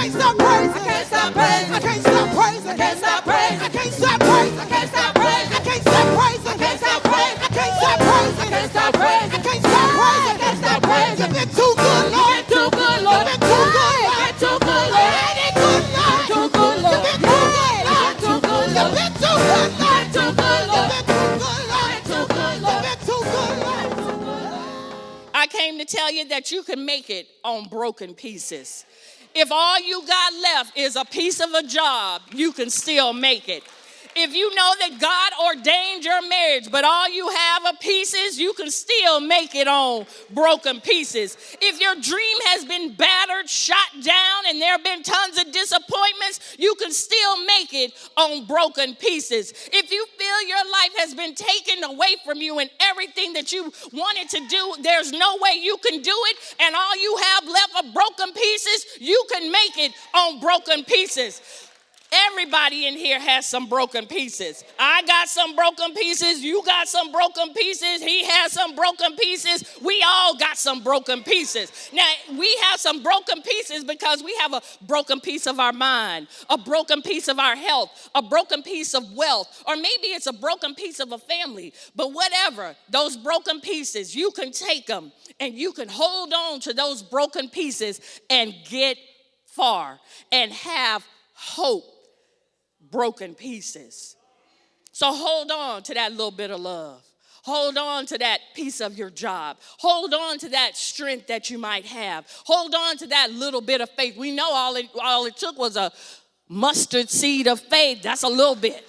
can't stop praising. I can't stop praising. I can't stop praising. I can't stop praising. I can't stop praising. I can't stop praising. I can't stop praising. I can't stop praising. I can't stop praising. I can't stop praising. I can't stop praising. I can't stop praising. You've been too good, Lord. You've been too good, Lord. You've been too good, Lord. You've been too good, Lord. Ain't it good, Lord? Too good, Lord. You've been too good, Lord. Too good, Lord. You've been too good, Lord. Too good, Lord. You've been too good, Lord. Too good, Lord. You've been too good, Lord. I came to tell you that you can make it on broken pieces. If all you got left is a piece of a job, you can still make it. If you know that God ordained your marriage, but all you have are pieces, you can still make it on broken pieces. If your dream has been battered, shot down, and there have been tons of disappointments, you can still make it on broken pieces. If you feel your life has been taken away from you and everything that you wanted to do, there's no way you can do it, and all you have left are broken pieces, you can make it on broken pieces. Everybody in here has some broken pieces. I got some broken pieces. You got some broken pieces. He has some broken pieces. We all got some broken pieces. Now, we have some broken pieces because we have a broken piece of our mind, a broken piece of our health, a broken piece of wealth, or maybe it's a broken piece of a family. But whatever, those broken pieces, you can take them and you can hold on to those broken pieces and get far and have hope. Broken pieces. So hold on to that little bit of love. Hold on to that piece of your job. Hold on to that strength that you might have. Hold on to that little bit of faith. We know all it took was a mustard seed of faith. That's a little bit.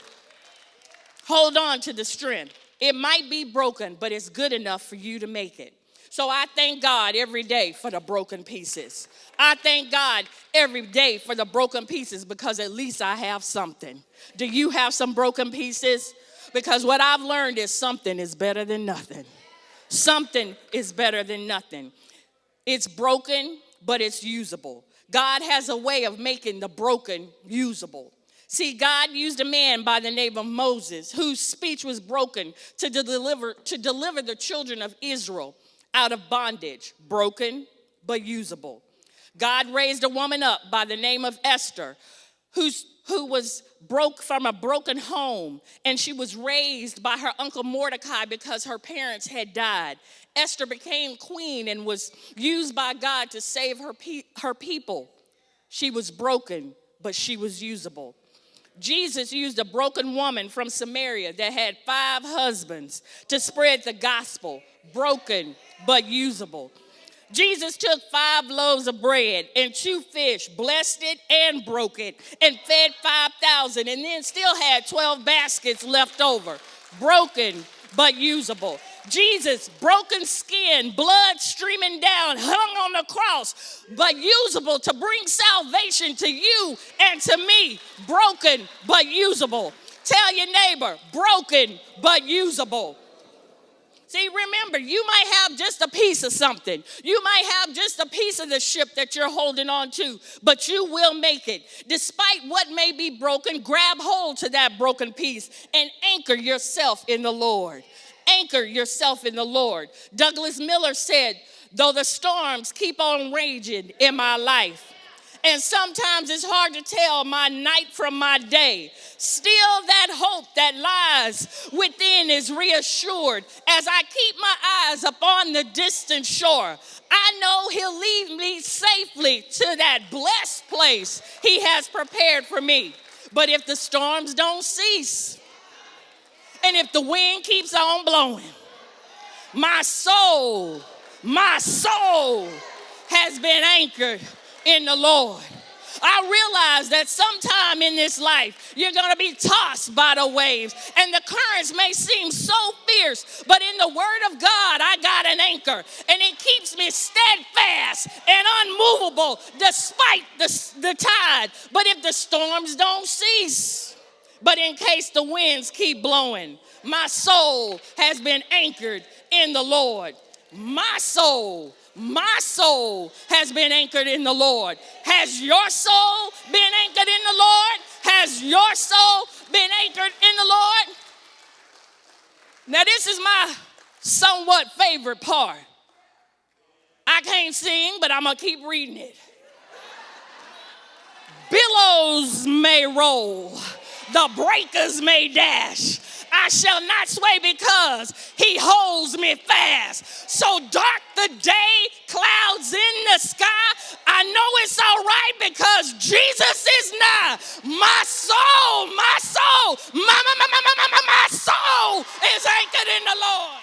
Hold on to the strength. It might be broken, but it's good enough for you to make it. So I thank God every day for the broken pieces. I thank God every day for the broken pieces because at least I have something. Do you have some broken pieces? Because what I've learned is something is better than nothing. Something is better than nothing. It's broken, but it's usable. God has a way of making the broken usable. See, God used a man by the name of Moses, whose speech was broken to deliver the children of Israel out of bondage, broken but usable. God raised a woman up by the name of Esther, who was broke from a broken home, and she was raised by her uncle Mordecai because her parents had died. Esther became queen and was used by God to save her people. She was broken, but she was usable. Jesus used a broken woman from Samaria that had 5 husbands to spread the gospel, broken but usable. Jesus took 5 loaves of bread and 2 fish, blessed it and broke it, and fed 5,000, and then still had 12 baskets left over, broken but usable. Jesus, broken skin, blood streaming down, hung on the cross, but usable to bring salvation to you and to me, broken but usable. Tell your neighbor, broken but usable. See, remember, you might have just a piece of something. You might have just a piece of the ship that you're holding on to, but you will make it. Despite what may be broken, grab hold to that broken piece and anchor yourself in the Lord. Anchor yourself in the Lord. Douglas Miller said, though the storms keep on raging in my life, and sometimes it's hard to tell my night from my day, still that hope that lies within is reassured as I keep my eyes upon the distant shore. I know he'll lead me safely to that blessed place he has prepared for me. But if the storms don't cease, and if the wind keeps on blowing, my soul has been anchored in the Lord. I realize that sometime in this life, you're going to be tossed by the waves, and the currents may seem so fierce, but in the word of God, I got an anchor, and it keeps me steadfast and unmovable despite the tide. But if the storms don't cease, but in case the winds keep blowing, my soul has been anchored in the Lord. My soul has been anchored in the Lord. Has your soul been anchored in the Lord? Has your soul been anchored in the Lord? Now, this is my somewhat favorite part. I can't sing, but I'm going to keep reading it. Billows may roll, the breakers may dash. I shall not sway because he holds me fast. So dark the day, clouds in the sky, I know it's all right because Jesus is nigh. My soul, my soul is anchored in the Lord.